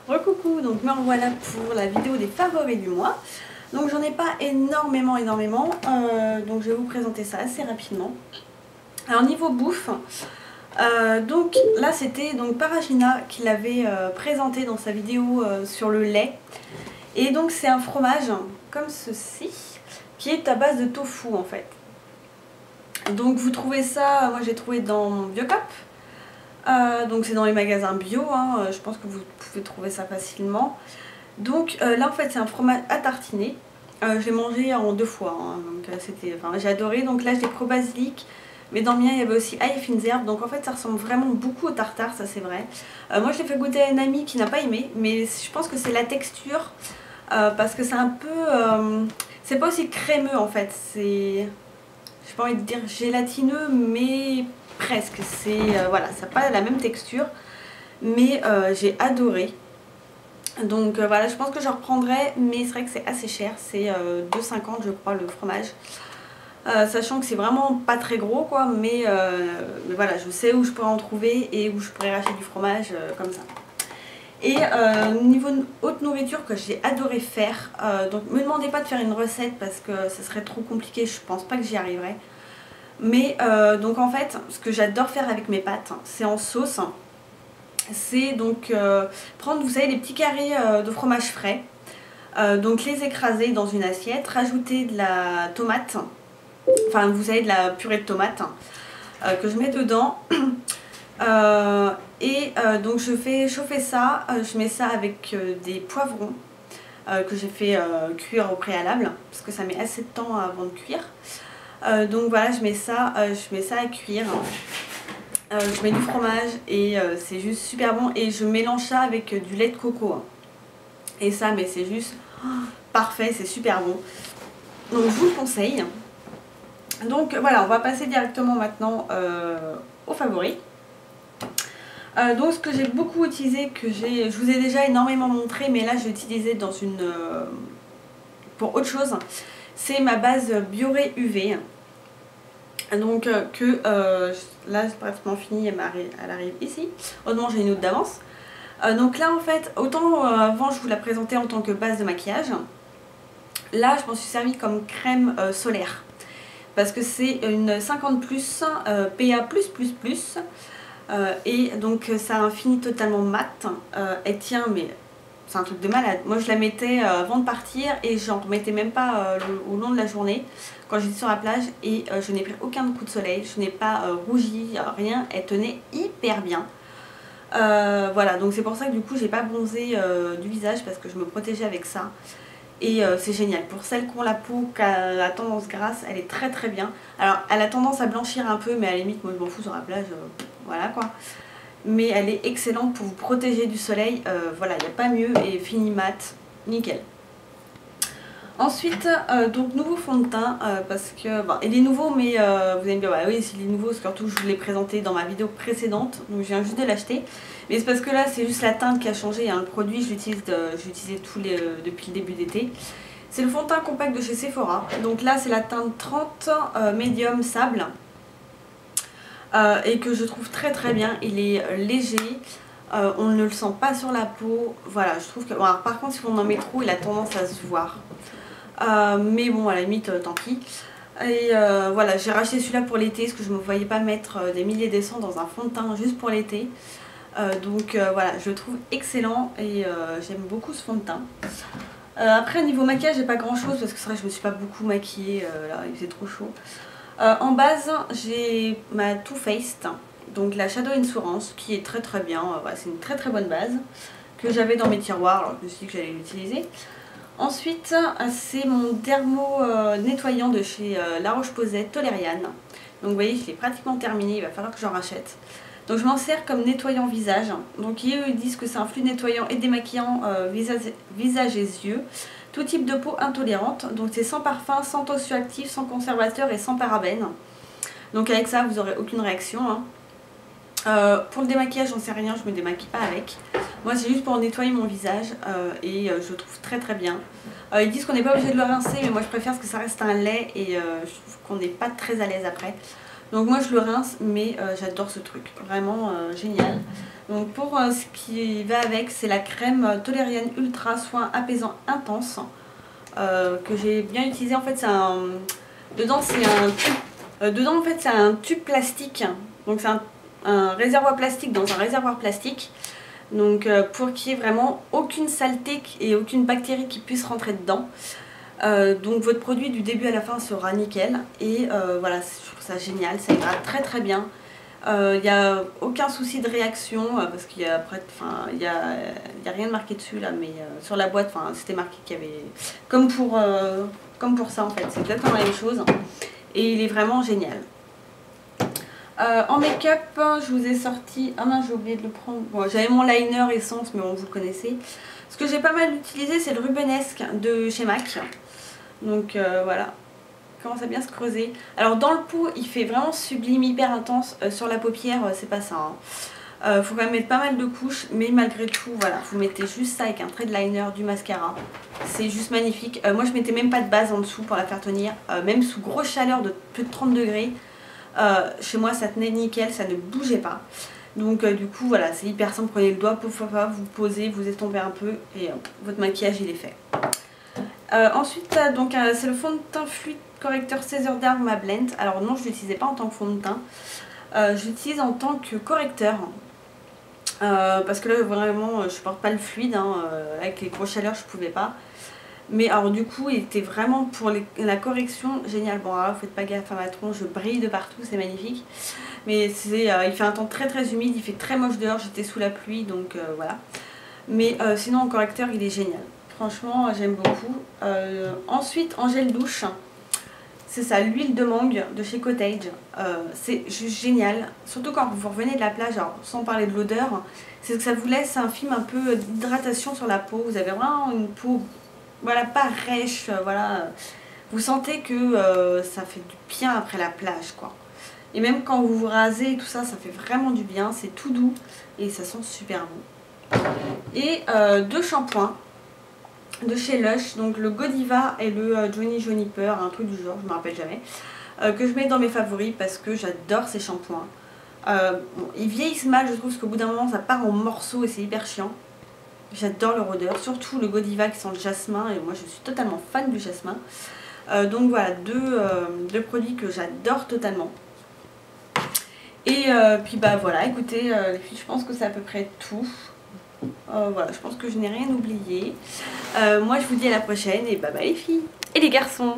Recoucou, donc me revoilà pour la vidéo des favoris du mois. Donc j'en ai pas énormément, donc je vais vous présenter ça assez rapidement. Alors niveau bouffe, donc là c'était donc Paragina qui l'avait présenté dans sa vidéo sur le lait. Et donc c'est un fromage comme ceci, qui est à base de tofu en fait. Donc vous trouvez ça, moi j'ai trouvé dans Biocop. Donc c'est dans les magasins bio, hein, je pense que vous pouvez trouver ça facilement. Donc là en fait c'est un fromage à tartiner. Je l'ai mangé en 2 fois, hein, donc j'ai adoré. Donc là je l'ai pris au basilic, mais dans le mien il y avait aussi ail et fines herbes. Donc en fait ça ressemble vraiment beaucoup au tartare, ça c'est vrai. Moi je l'ai fait goûter à une amie qui n'a pas aimé, mais je pense que c'est la texture, parce que c'est un peu... c'est pas aussi crémeux en fait, c'est... j'ai pas envie de dire gélatineux, mais presque. C'est voilà, ça n'a pas la même texture, mais j'ai adoré. Donc voilà, je pense que je reprendrai, mais c'est vrai que c'est assez cher, c'est 2,50 je crois le fromage. Sachant que c'est vraiment pas très gros quoi, mais voilà, je sais où je pourrais en trouver et où je pourrais racheter du fromage comme ça. Et niveau haute nourriture que j'ai adoré faire, donc me demandez pas de faire une recette parce que ce serait trop compliqué, je pense pas que j'y arriverai. Mais donc en fait, ce que j'adore faire avec mes pâtes, c'est en sauce. C'est donc prendre, vous savez, les petits carrés de fromage frais, donc les écraser dans une assiette, rajouter de la tomate, enfin vous savez, de la purée de tomate que je mets dedans. Donc je fais chauffer ça, je mets ça avec des poivrons que j'ai fait cuire au préalable, parce que ça met assez de temps avant de cuire. Donc voilà, je mets ça à cuire. Je mets du fromage et c'est juste super bon. Et je mélange ça avec du lait de coco. Et ça, mais c'est juste parfait, c'est super bon. Donc je vous le conseille. Donc voilà, on va passer directement maintenant aux favoris. Donc ce que j'ai beaucoup utilisé, je vous ai déjà énormément montré, mais là je l'ai utilisé dans pour autre chose. C'est ma base Bioré UV. Donc là c'est pratiquement fini, elle arrive ici. Heureusement j'ai une autre d'avance. Donc là en fait, autant avant je vous la présentais en tant que base de maquillage, là je m'en suis servi comme crème solaire. Parce que c'est une 50+, PA+++, et donc ça a un fini totalement mat. Elle tient, mais c'est un truc de malade. Moi je la mettais avant de partir et j'en remettais même pas au long de la journée quand j'étais sur la plage, et je n'ai pris aucun coup de soleil, je n'ai pas rougi, rien, elle tenait hyper bien. Voilà, donc c'est pour ça que du coup j'ai pas bronzé du visage, parce que je me protégeais avec ça. Et c'est génial. Pour celles qui ont la peau qui a la tendance grasse, elle est très très bien. Alors elle a tendance à blanchir un peu, mais à la limite moi je m'en fous sur la plage, voilà quoi. Mais elle est excellente pour vous protéger du soleil, voilà, il n'y a pas mieux, et fini mat, nickel. Ensuite, donc nouveau fond de teint, parce que, bon, il est nouveau, mais vous allez me dire, bah oui, s'il est nouveau, surtout je vous l'ai présenté dans ma vidéo précédente, donc je viens juste de l'acheter. Mais c'est parce que là, c'est juste la teinte qui a changé, hein. Le produit, je l'utilise depuis le début d'été. C'est le fond de teint compact de chez Sephora. Donc là, c'est la teinte 30 Medium Sable, et que je trouve très très bien. Il est léger. On ne le sent pas sur la peau. Voilà, je trouve que... Bon, alors, par contre, si on en met trop, il a tendance à se voir. Mais bon, à la limite, tant pis. Et voilà, j'ai racheté celui-là pour l'été, parce que je ne me voyais pas mettre des milliers des cents dans un fond de teint juste pour l'été. Donc voilà, je le trouve excellent et j'aime beaucoup ce fond de teint. Après, niveau maquillage, j'ai pas grand chose, parce que c'est vrai que je me suis pas beaucoup maquillée, là, il faisait trop chaud. En base, j'ai ma Too Faced, donc la Shadow Insurance, qui est très très bien. Voilà, c'est une très très bonne base que j'avais dans mes tiroirs, alors je me suis dit que j'allais l'utiliser. Ensuite, c'est mon dermo nettoyant de chez La Roche-Posay Toleriane. Donc vous voyez, je l'ai pratiquement terminé, il va falloir que j'en rachète. Donc je m'en sers comme nettoyant visage. Donc ils disent que c'est un flux nettoyant et démaquillant visage et yeux. Tout type de peau intolérante. Donc c'est sans parfum, sans tensioactif, sans conservateur et sans parabènes. Donc avec ça, vous n'aurez aucune réaction, hein. Pour le démaquillage, j'en sais rien, je me démaquille pas avec. Moi c'est juste pour nettoyer mon visage, et je le trouve très très bien. Ils disent qu'on n'est pas obligé de le rincer, mais moi je préfère parce que ça reste un lait, et je trouve qu'on n'est pas très à l'aise après. Donc moi je le rince, mais j'adore ce truc, vraiment génial. Donc pour ce qui va avec, c'est la crème Toleriane Ultra Soin Apaisant Intense que j'ai bien utilisé. En fait, c'est un dedans c'est un tube, dedans en fait c'est un tube plastique. Donc c'est un réservoir plastique dans un réservoir plastique. Donc pour qu'il n'y ait vraiment aucune saleté et aucune bactérie qui puisse rentrer dedans. Donc votre produit du début à la fin sera nickel. Et voilà, je trouve ça génial, ça ira très très bien. Il n'y a aucun souci de réaction parce qu'il y a il y a rien de marqué dessus là, mais sur la boîte c'était marqué qu'il y avait comme pour ça en fait, c'est exactement la même chose et il est vraiment génial. En make-up, je vous ai sorti, ah non j'ai oublié de le prendre, bon, j'avais mon liner essence mais bon vous le connaissez. Ce que j'ai pas mal utilisé c'est le Rubenesque de chez MAC, donc voilà. Commence à bien se creuser. Alors dans le pot il fait vraiment sublime, hyper intense. Sur la paupière c'est pas ça hein. Faut quand même mettre pas mal de couches, mais malgré tout voilà, vous mettez juste ça avec un trait de liner, du mascara, c'est juste magnifique. Moi je mettais même pas de base en dessous pour la faire tenir, même sous grosse chaleur de plus de 30 degrés. Chez moi ça tenait nickel, ça ne bougeait pas. Donc du coup voilà, c'est hyper simple, prenez le doigt, pouf, vous posez, vous estompez un peu et votre maquillage il est fait. Ensuite donc c'est le fond de teint fluide correcteur César d'Arma Blend. Alors non, je ne l'utilisais pas en tant que fond de teint, je l'utilise en tant que correcteur parce que là vraiment je supporte pas le fluide hein, avec les grosses chaleurs je pouvais pas, mais alors du coup il était vraiment pour la correction génial. Bon alors faites pas gaffe à ma tronche, je brille de partout, c'est magnifique, mais il fait un temps très très humide, il fait très moche dehors, j'étais sous la pluie donc voilà, mais sinon en correcteur il est génial, franchement j'aime beaucoup. Ensuite en gel douche, c'est ça, l'huile de mangue de chez Cottage. C'est juste génial, surtout quand vous revenez de la plage, alors sans parler de l'odeur, c'est que ça vous laisse un film un peu d'hydratation sur la peau. Vous avez vraiment une peau, voilà, pas rêche, voilà. Vous sentez que ça fait du bien après la plage, quoi. Et même quand vous vous rasez et tout ça, ça fait vraiment du bien, c'est tout doux et ça sent super bon. Et deux shampoings de chez Lush, donc le Godiva et le Johnny Juniper, un truc du genre, je me rappelle jamais, que je mets dans mes favoris parce que j'adore ces shampoings. Bon, ils vieillissent mal je trouve parce qu'au bout d'un moment ça part en morceaux et c'est hyper chiant. J'adore leur odeur, surtout le Godiva qui sent le jasmin et moi je suis totalement fan du jasmin. Donc voilà, deux produits que j'adore totalement. Et puis bah voilà, écoutez les filles, je pense que c'est à peu près tout. Voilà, je pense que je n'ai rien oublié. Moi je vous dis à la prochaine et bye bye les filles et les garçons.